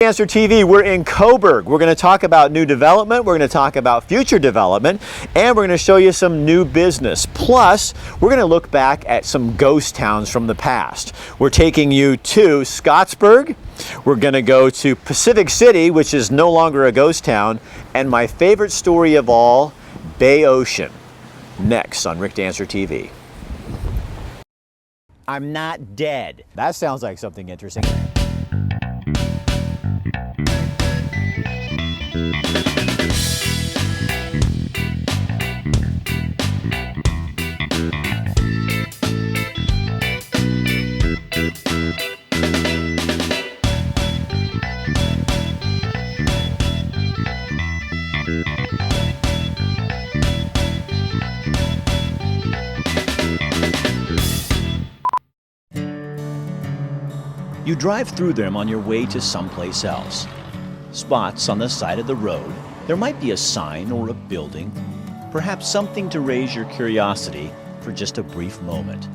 Answer TV, we're in Coburg. We're going to talk about new development, we're going to talk about future development, and we're going to show you some new business. Plus, we're going to look back at some ghost towns from the past. We're taking you to Scottsburg, we're going to go to Pacific City, which is no longer a ghost town, and my favorite story of all, Bay Ocean. Next on Rick to Answer TV. I'm not dead. That sounds like something interesting. You drive through them on your way to someplace else. Spots on the side of the road. There might be a sign or a building, perhaps something to raise your curiosity for just a brief moment.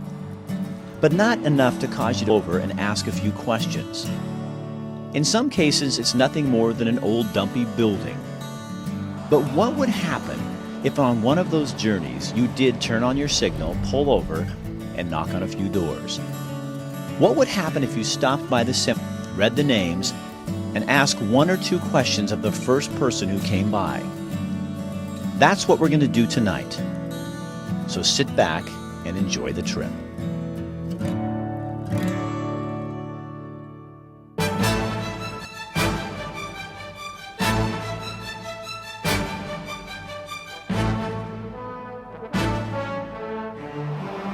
But not enough to cause you to over and ask a few questions. In some cases, it's nothing more than an old dumpy building. But what would happen if on one of those journeys you did turn on your signal, pull over, and knock on a few doors? What would happen if you stopped by the symbol, read the names, and asked one or two questions of the first person who came by? That's what we're going to do tonight. So sit back and enjoy the trip.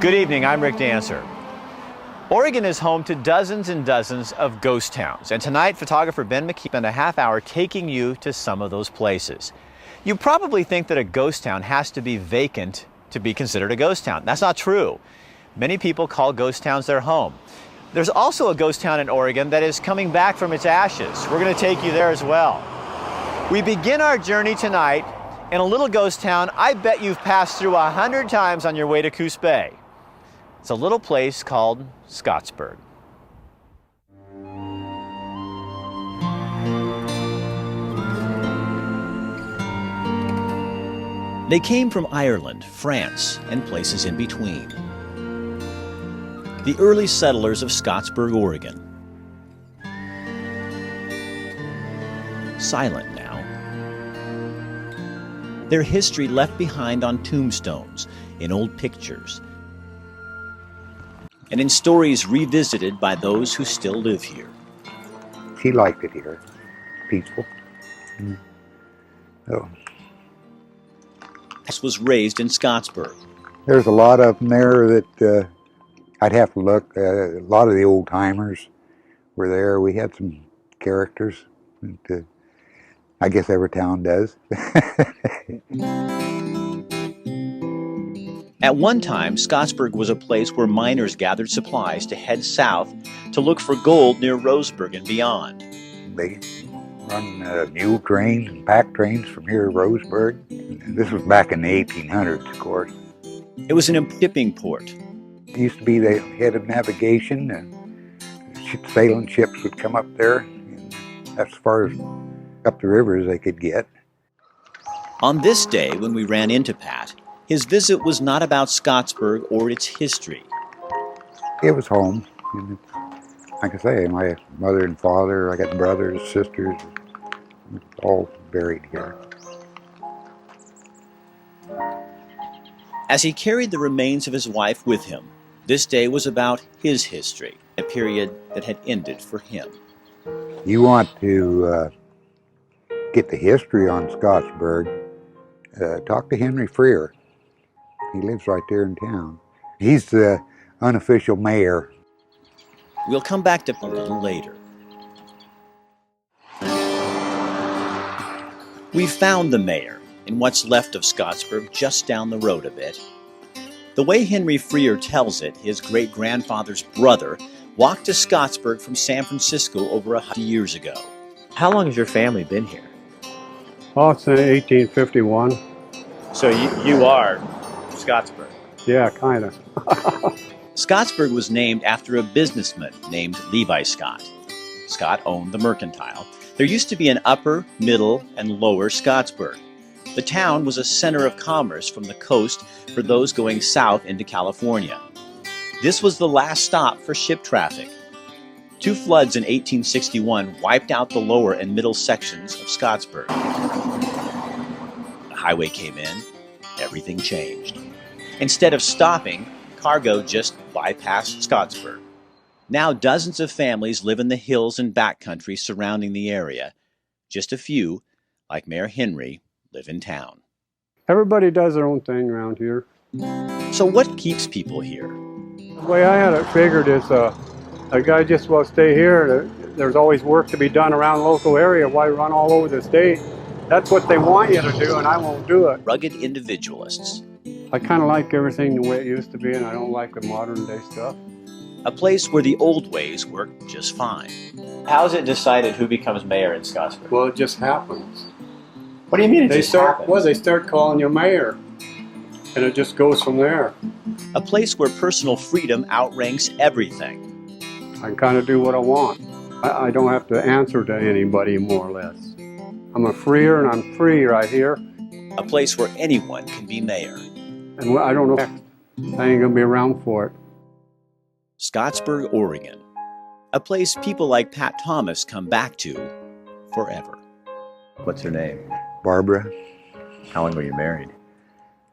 Good evening, I'm Rick to Answer. Oregon is home to dozens and dozens of ghost towns, and tonight photographer Ben McKee spent a half hour taking you to some of those places. You probably think that a ghost town has to be vacant to be considered a ghost town. That's not true. Many people call ghost towns their home. There's also a ghost town in Oregon that is coming back from its ashes. We're going to take you there as well. We begin our journey tonight in a little ghost town I bet you've passed through 100 times on your way to Coos Bay. It's a little place called Scottsburg. They came from Ireland, France, and places in between. The early settlers of Scottsburg, Oregon. Silent now. Their history left behind on tombstones, in old pictures, and in stories revisited by those who still live here. She liked it here. Peaceful. So, This was raised in Scottsburg. there's a lot of them there that I'd have to look. A lot of the old timers were there. We had some characters that I guess every town does. At one time, Scottsburg was a place where miners gathered supplies to head south to look for gold near Roseburg and beyond. They run mule trains and pack trains from here to Roseburg. This was back in the 1800s, of course. It was an shipping port. It used to be the head of navigation, and sailing ships would come up there. And that's as far as up the river as they could get. On this day, when we ran into Pat, his visit was not about Scottsburg or its history. It was home. And like I say, my mother and father, I got brothers, sisters, all buried here. As he carried the remains of his wife with him, this day was about his history, a period that had ended for him. You want to get the history on Scottsburg, talk to Henry Freer. He lives right there in town. He's the unofficial mayor. We'll come back to a little later. We found the mayor in what's left of Scottsburg, just down the road a bit. The way Henry Freer tells it, his great-grandfather's brother walked to Scottsburg from San Francisco over 100 years ago. How long has your family been here? Oh, since 1851. So you are Scottsburg? Yeah, kind of. Scottsburg was named after a businessman named Levi Scott. Scott owned the Mercantile, There used to be an upper, middle, and lower Scottsburg. The town was a center of commerce from the coast for those going south into California. This was the last stop for ship traffic. 2 floods in 1861 wiped out the lower and middle sections of Scottsburg. The highway came in, everything changed. Instead of stopping, cargo just bypassed Scottsburg. Now dozens of families live in the hills and backcountry surrounding the area. Just a few, like Mayor Henry, live in town. Everybody does their own thing around here. So what keeps people here? The way I had it figured is a guy just will stay here. There's always work to be done around the local area. Why run all over the state? That's what they want you to do, and I won't do it. Rugged individualists. I kind of like everything the way it used to be, and I don't like the modern day stuff. A place where the old ways work just fine. How is it decided who becomes mayor in Scottsburg? Well, it just happens. What do you mean They start calling you mayor, and it just goes from there. A place where personal freedom outranks everything. I can kind of do what I want. I don't have to answer to anybody, more or less. I'm a freer, and I'm free right here. A place where anyone can be mayor. And I don't know. I ain't gonna be around for it. Scottsburg, Oregon. A place people like Pat Thomas come back to forever. What's her name? Barbara, How long were you married?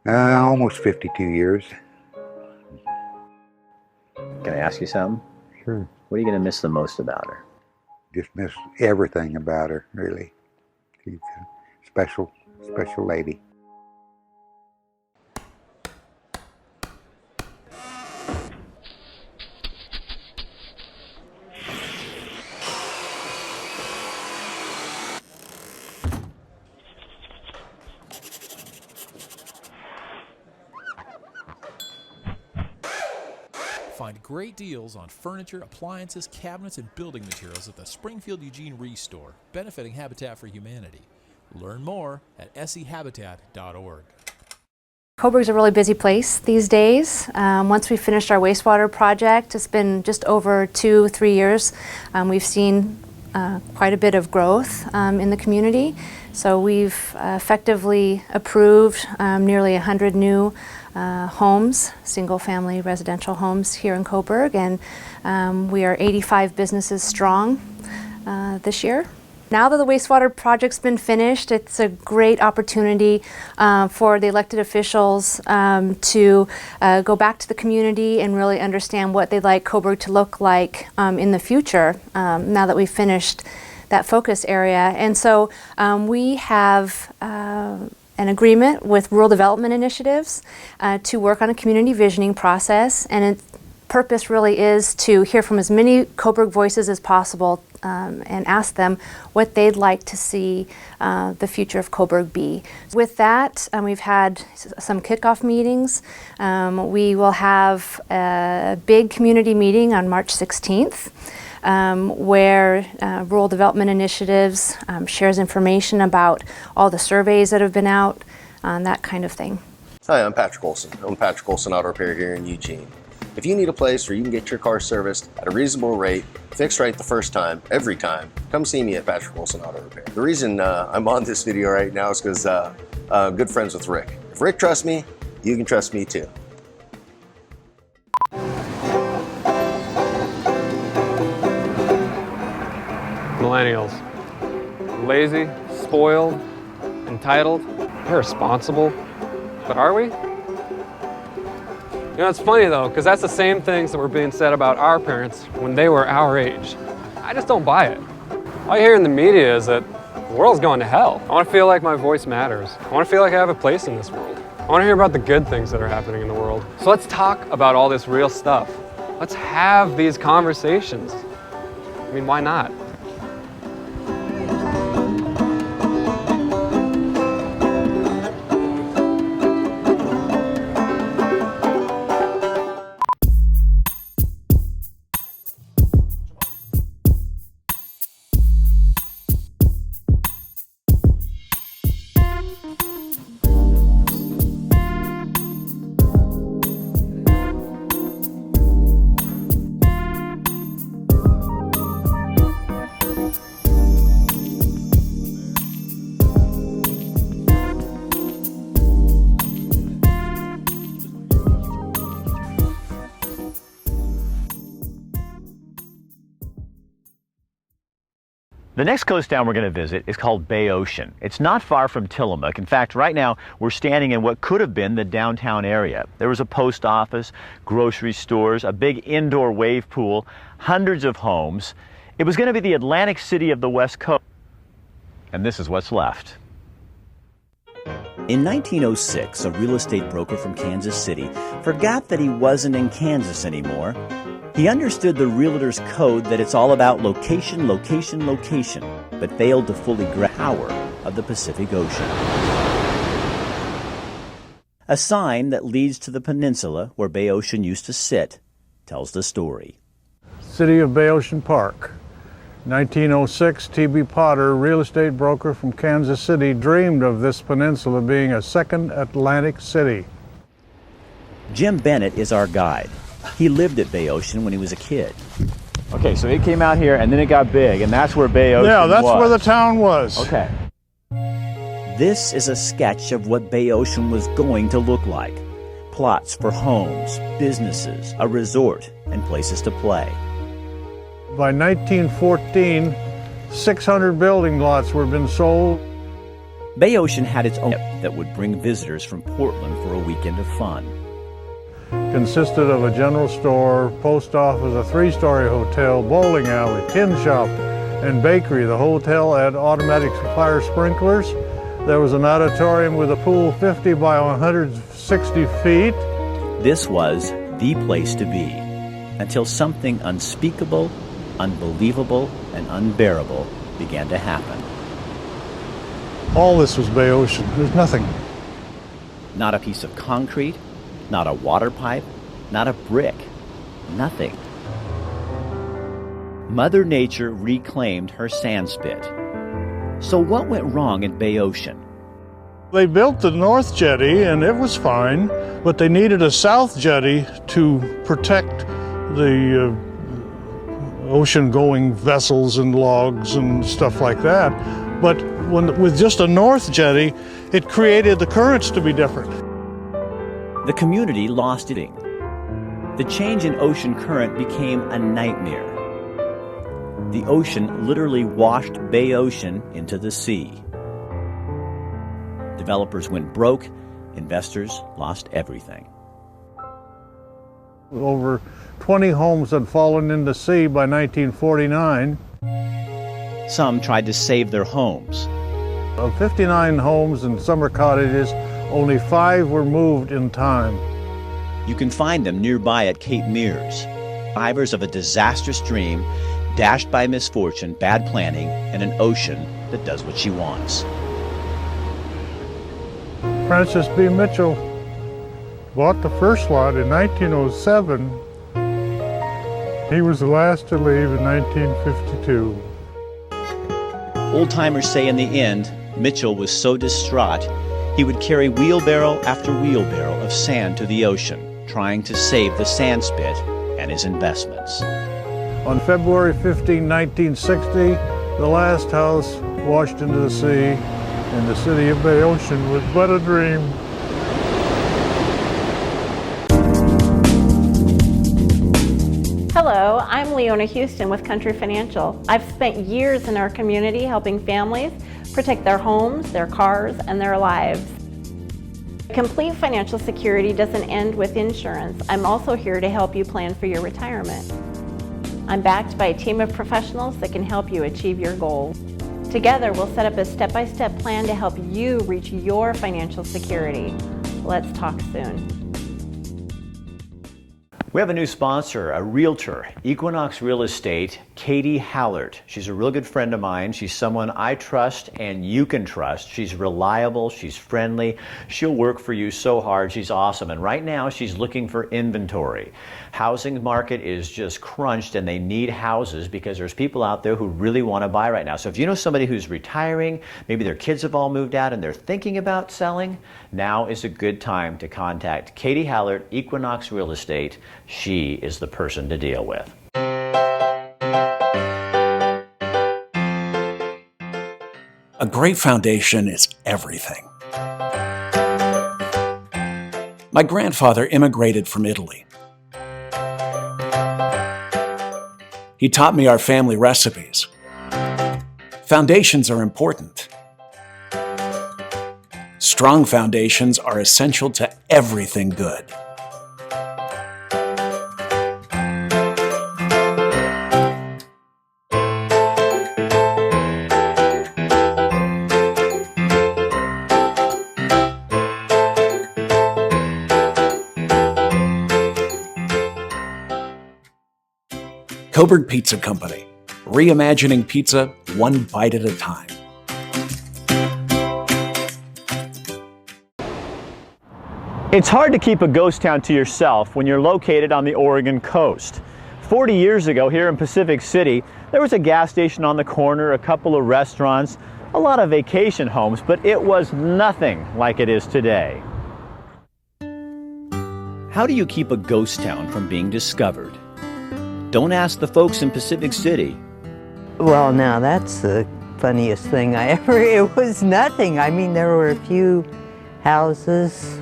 almost 52 years. Can I ask you something? Sure. What are you going to miss the most about her? Just miss everything about her, really. She's a special lady. Find great deals on furniture, appliances, cabinets, and building materials at the Springfield Eugene Restore, benefiting Habitat for Humanity. Learn more at sehabitat.org. Coburg's a really busy place these days. Once we finished our wastewater project, it's been just over 2-3 years. We've seen quite a bit of growth in the community. So we've effectively approved nearly 100 new homes, single-family residential homes here in Coburg, and we are 85 businesses strong this year. Now that the wastewater project's been finished, it's a great opportunity for the elected officials to go back to the community and really understand what they'd like Coburg to look like in the future, now that we've finished that focus area. And so we have an agreement with Rural Development Initiatives to work on a community visioning process, and its purpose really is to hear from as many Coburg voices as possible and ask them what they'd like to see the future of Coburg be. With that, we've had some kickoff meetings. We will have a big community meeting on March 16th. Where Rural Development Initiatives shares information about all the surveys that have been out, that kind of thing. Hi, I'm Patrick Olson. I'm Patrick Olson Auto Repair here in Eugene. If you need a place where you can get your car serviced at a reasonable rate, fixed right the first time, every time, come see me at Patrick Olson Auto Repair. The reason I'm on this video right now is because I'm good friends with Rick. If Rick trusts me, you can trust me too. Millennials. Lazy, spoiled, entitled, irresponsible. But are we? You know, it's funny though, because that's the same things that were being said about our parents when they were our age. I just don't buy it. All I hear in the media is that the world's going to hell. I want to feel like my voice matters. I want to feel like I have a place in this world. I want to hear about the good things that are happening in the world. So let's talk about all this real stuff. Let's have these conversations. I mean, why not? The next coast town we're going to visit is called Bay Ocean. It's not far from Tillamook. In fact, right now we're standing in what could have been the downtown area. There was a post office, grocery stores, a big indoor wave pool, hundreds of homes. It was going to be the Atlantic City of the West Coast. And this is what's left. In 1906, a real estate broker from Kansas City forgot that he wasn't in Kansas anymore. He understood the realtor's code that it's all about location, location, location, but failed to fully grasp the power of the Pacific Ocean. A sign that leads to the peninsula where Bay Ocean used to sit tells the story. City of Bay Ocean Park. 1906, T.B. Potter, real estate broker from Kansas City, dreamed of this peninsula being a second Atlantic city. Jim Bennett is our guide. He lived at Bay Ocean when he was a kid. Okay, so it came out here and then it got big, and that's where Bay Ocean was. Yeah, that's where the town was. Okay. This is a sketch of what Bay Ocean was going to look like. Plots for homes, businesses, a resort, and places to play. By 1914, 600 building lots were been sold. Bay Ocean had its own that would bring visitors from Portland for a weekend of fun. Consisted of a general store, post office, a 3-story hotel, bowling alley, tin shop, and bakery. The hotel had automatic fire sprinklers. There was an auditorium with a pool 50 by 160 feet. This was the place to be, until something unspeakable, unbelievable, and unbearable began to happen. All this was Bay Ocean. There's nothing. Not a piece of concrete, not a water pipe, not a brick, nothing. Mother Nature reclaimed her sand spit. So what went wrong in Bay Ocean? They built the north jetty and it was fine, but they needed a south jetty to protect the ocean-going vessels and logs and stuff like that. But with just a north jetty, it created the currents to be different. The community lost it. The change in ocean current became a nightmare. The ocean literally washed Bay Ocean into the sea. Developers went broke, investors lost everything. Over 20 homes had fallen in the sea by 1949. Some tried to save their homes. Of 59 homes and summer cottages, only 5 were moved in time. You can find them nearby at Cape Mears. Survivors of a disastrous dream, dashed by misfortune, bad planning, and an ocean that does what she wants. Francis B. Mitchell bought the first lot in 1907. He was the last to leave in 1952. Old-timers say in the end, Mitchell was so distraught, he would carry wheelbarrow after wheelbarrow of sand to the ocean, trying to save the sand spit and his investments. On February 15, 1960, the last house washed into the sea, and the city of Bay Ocean was but a dream. Hello, I'm Leona Houston with Country Financial. I've spent years in our community helping families protect their homes, their cars, and their lives. Complete financial security doesn't end with insurance. I'm also here to help you plan for your retirement. I'm backed by a team of professionals that can help you achieve your goals. Together, we'll set up a step-by-step plan to help you reach your financial security. Let's talk soon. We have a new sponsor, a realtor, Equinox Real Estate, Katie Hallert. She's a real good friend of mine. She's someone I trust and you can trust. She's reliable, she's friendly, she'll work for you so hard. She's awesome. And right now she's looking for inventory. Housing market is just crunched and they need houses because there's people out there who really want to buy right now. So if you know somebody who's retiring, maybe their kids have all moved out and they're thinking about selling, now is a good time to contact Katie Hallert, Equinox Real Estate. She is the person to deal with. A great foundation is everything. My grandfather immigrated from Italy. He taught me our family recipes. Foundations are important. Strong foundations are essential to everything good. Coburg Pizza Company, reimagining pizza one bite at a time. It's hard to keep a ghost town to yourself when you're located on the Oregon coast. 40 years ago here in Pacific City, there was a gas station on the corner, a couple of restaurants, a lot of vacation homes, but it was nothing like it is today. How do you keep a ghost town from being discovered? Don't ask the folks in Pacific City. Well, now that's the funniest thing it was nothing. I mean, there were a few houses.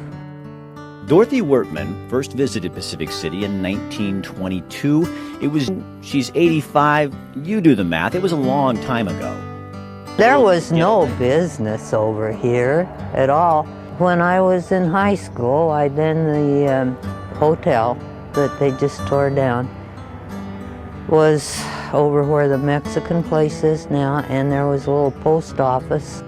Dorothy Wertman first visited Pacific City in 1922. She's 85. You do the math. It was a long time ago. There was no business over here at all. When I was in high school, the hotel that they just tore down was over where the Mexican place is now, and there was a little post office.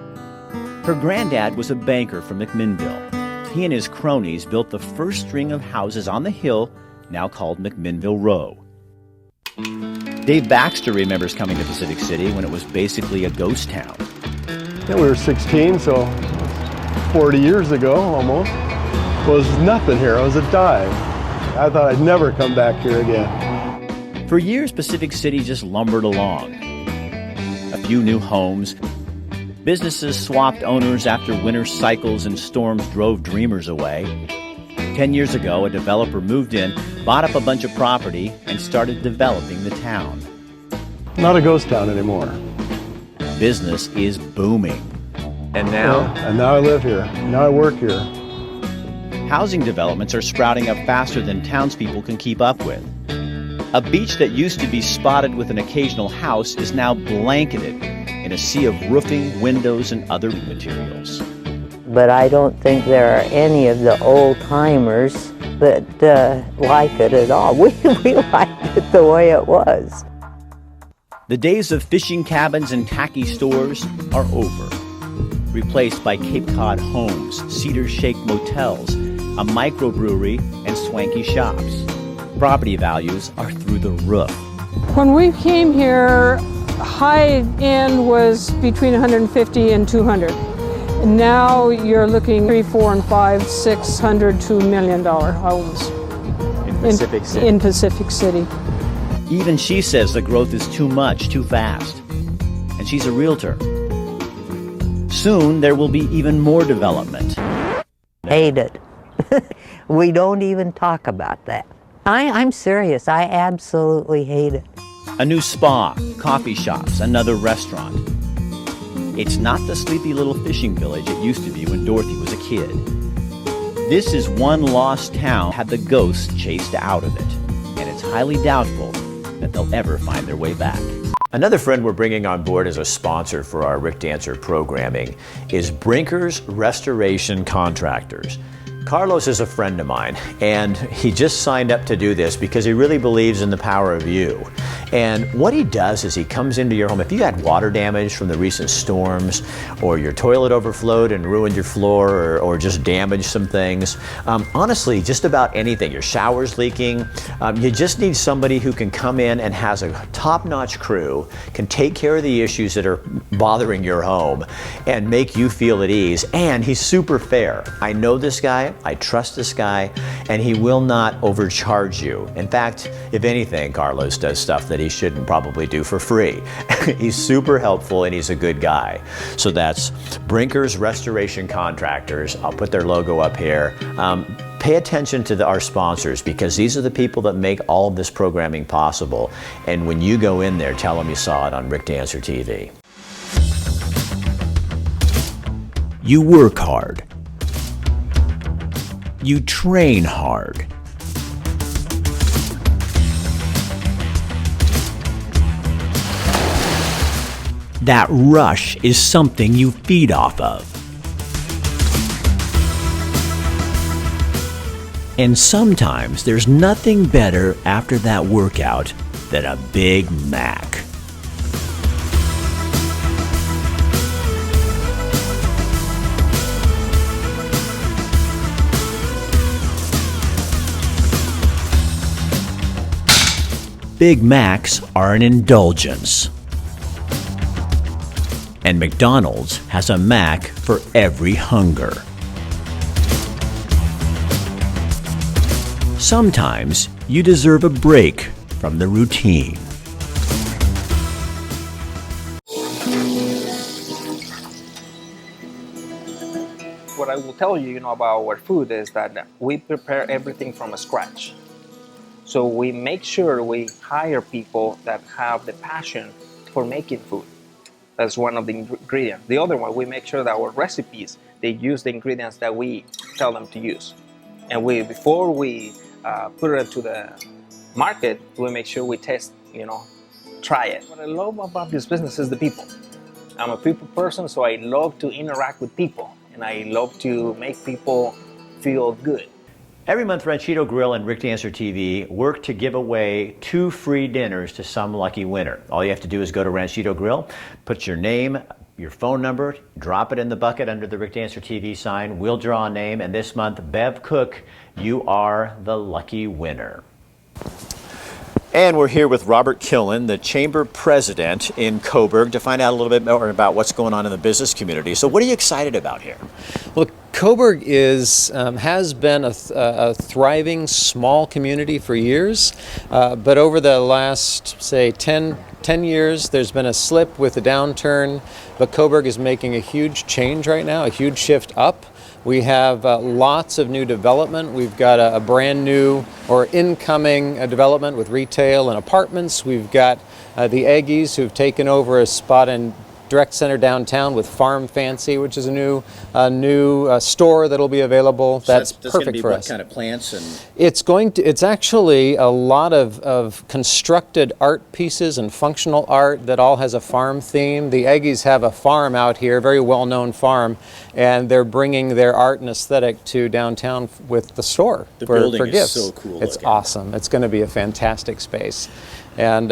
Her granddad was a banker from McMinnville. He and his cronies built the first string of houses on the hill, now called McMinnville Row. Dave Baxter remembers coming to Pacific City when it was basically a ghost town. Yeah, we were 16, so 40 years ago almost. Was nothing here. It was a dive. I thought I'd never come back here again. For years, Pacific City just lumbered along. A few new homes. Businesses swapped owners after winter cycles and storms drove dreamers away. 10 years ago, a developer moved in, bought up a bunch of property, and started developing the town. Not a ghost town anymore. Business is booming. And now? And now I live here. Now I work here. Housing developments are sprouting up faster than townspeople can keep up with. A beach that used to be spotted with an occasional house is now blanketed in a sea of roofing, windows, and other materials. But I don't think there are any of the old-timers that like it at all. We liked it the way it was. The days of fishing cabins and tacky stores are over, replaced by Cape Cod homes, Cedar Shake motels, a microbrewery, and swanky shops. Property values are through the roof. When we came here, high end was between 150 and 200. Now you're looking $300, $400, $500, $600, $2 million homes in Pacific City. Even she says the growth is too much, too fast. And she's a realtor. Soon there will be even more development. Hate it. We don't even talk about that. I'm serious. I absolutely hate it. A new spa, coffee shops, another restaurant. It's not the sleepy little fishing village it used to be when Dorothy was a kid. This is one lost town had the ghosts chased out of it, and it's highly doubtful that they'll ever find their way back. Another friend we're bringing on board as a sponsor for our Rick Dancer programming is Brinker's Restoration Contractors. Carlos is a friend of mine, and he just signed up to do this because he really believes in the power of you. And what he does is he comes into your home. If you had water damage from the recent storms, or your toilet overflowed and ruined your floor, or just damaged some things, honestly, just about anything, your shower's leaking, you just need somebody who can come in and has a top-notch crew, can take care of the issues that are bothering your home, and make you feel at ease. And he's super fair. I know this guy. I trust this guy, and he will not overcharge you. In fact, if anything, Carlos does stuff that he shouldn't probably do for free. He's super helpful, and he's a good guy. So that's Brinker's Restoration Contractors. I'll put their logo up here. Pay attention to our sponsors, because these are the people that make all of this programming possible. And when you go in there, tell them you saw it on Rick Dancer TV. You work hard. You train hard. That rush is something you feed off of. And sometimes there's nothing better after that workout than a Big Mac. Big Macs are an indulgence. And McDonald's has a Mac for every hunger. Sometimes you deserve a break from the routine. What I will tell you, about our food is that we prepare everything from scratch. So we make sure we hire people that have the passion for making food. That's one of the ingredients. The other one, we make sure that our recipes, they use the ingredients that we tell them to use. And before we put it to the market, we make sure we test, try it. What I love about this business is the people. I'm a people person, so I love to interact with people, and I love to make people feel good. Every month, Ranchito Grill and Rick Dancer TV work to give away 2 free dinners to some lucky winner. All you have to do is go to Ranchito Grill, put your name, your phone number, drop it in the bucket under the Rick Dancer TV sign. We'll draw a name, and this month, Bev Cook, you are the lucky winner. And we're here with Robert Killen, the Chamber President in Coburg, to find out a little bit more about what's going on in the business community. So what are you excited about here? Well, Coburg has been a thriving small community for years, but over the last, say, 10 years, there's been a slip with the downturn, but Coburg is making a huge change right now, a huge shift up. We have lots of new development. We've got a brand new or incoming development with retail and apartments. We've got the Eggies who've taken over a spot in Direct Center downtown with Farm Fancy, which is a new store that'll be available. So that's perfect perfect for what us. kind of plants and? It's actually a lot of constructed art pieces and functional art that all has a farm theme. The Eggies have a farm out here, a very well-known farm, and they're bringing their art and aesthetic to downtown with the store for building gifts. is so cool It's looking. awesome. It's going to be a fantastic space. And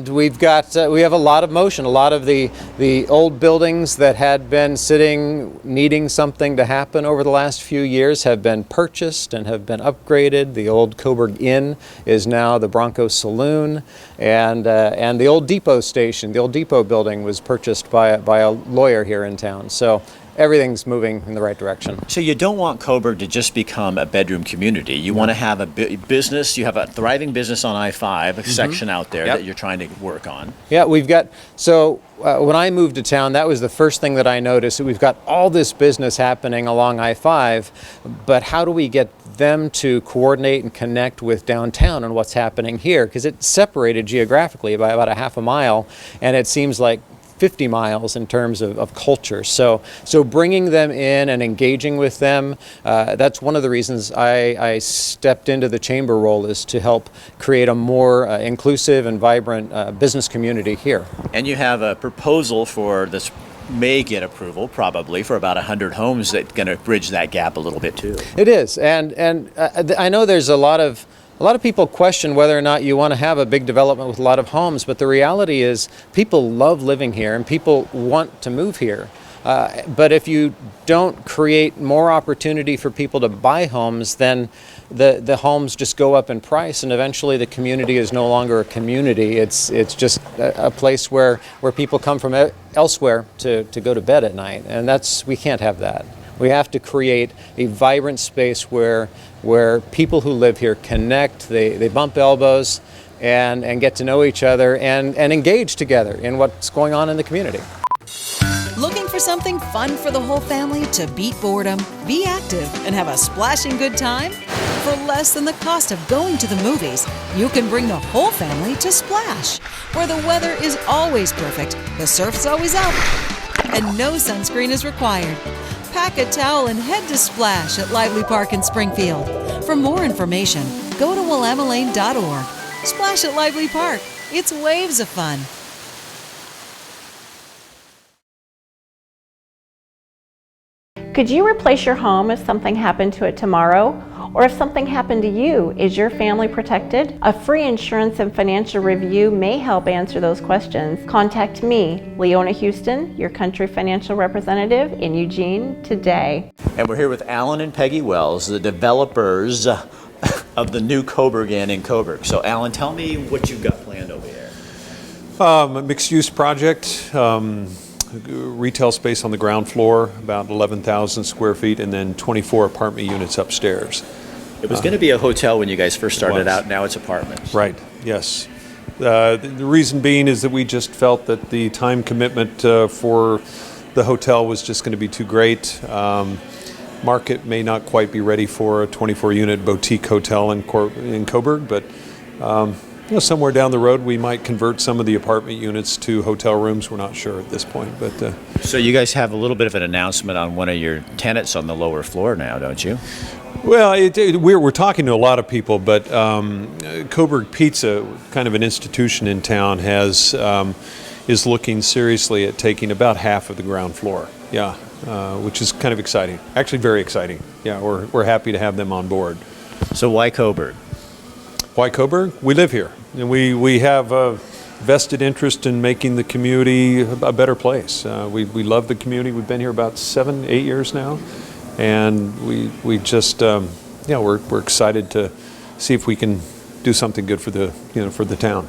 we have a lot of motion. A lot of the old buildings that had been sitting needing something to happen over the last few years have been purchased and have been upgraded. The old Coburg Inn is now the Bronco Saloon, and the old Depot station, the old Depot building, was purchased by a lawyer here in town. So everything's moving in the right direction. So you don't want Coburg to just become a bedroom community. You want to have a business. You have a thriving business on I-5, a section out there that you're trying to work on. Yeah, we've got, when I moved to town, that was the first thing that I noticed. We've got all this business happening along I-5, but how do we get them to coordinate and connect with downtown and what's happening here? Because it's separated geographically by about a half a mile, and it seems like 50 miles in terms of culture. So bringing them in and engaging with them, that's one of the reasons I stepped into the chamber role, is to help create a more inclusive and vibrant business community here. And you have a proposal for this, may get approval probably, for about 100 homes that's going to bridge that gap a little bit too. It is, and I know there's a lot of people question whether or not you want to have a big development with a lot of homes, but the reality is people love living here and people want to move here. But if you don't create more opportunity for people to buy homes, then the homes just go up in price, and eventually the community is no longer a community. It's just a place where people come from elsewhere to go to bed at night, and we can't have that. We have to create a vibrant space where people who live here connect, they bump elbows, and get to know each other and engage together in what's going on in the community. Looking for something fun for the whole family to beat boredom, be active, and have a splashing good time? For less than the cost of going to the movies, you can bring the whole family to Splash, where the weather is always perfect, the surf's always up, and no sunscreen is required. Pack a towel and head to Splash at Lively Park in Springfield. For more information, go to willamalane.org. Splash at Lively Park. It's waves of fun. Could you replace your home if something happened to it tomorrow? Or if something happened to you, is your family protected? A free insurance and financial review may help answer those questions. Contact me, Leona Houston, your country financial representative in Eugene today. And we're here with Alan and Peggy Wells, the developers of the new Coburg Inn in Coburg. So Alan, tell me what you've got planned over here. A mixed-use project, retail space on the ground floor, about 11,000 square feet, and then 24 apartment units upstairs. It was going to be a hotel when you guys first started out. Now it's apartments. Right, yes. The reason being is that we just felt that the time commitment for the hotel was just going to be too great. Market may not quite be ready for a 24-unit boutique hotel in Coburg, but somewhere down the road we might convert some of the apartment units to hotel rooms. We're not sure at this point. But so you guys have a little bit of an announcement on one of your tenants on the lower floor now, don't you? Well, we're talking to a lot of people, but Coburg Pizza, kind of an institution in town, is looking seriously at taking about half of the ground floor. Yeah, which is kind of exciting. Actually, very exciting. Yeah, we're happy to have them on board. So why Coburg? Why Coburg? We live here, and we have a vested interest in making the community a better place. We love the community. We've been here about 7-8 years now. And we just we're excited to see if we can do something good for the town.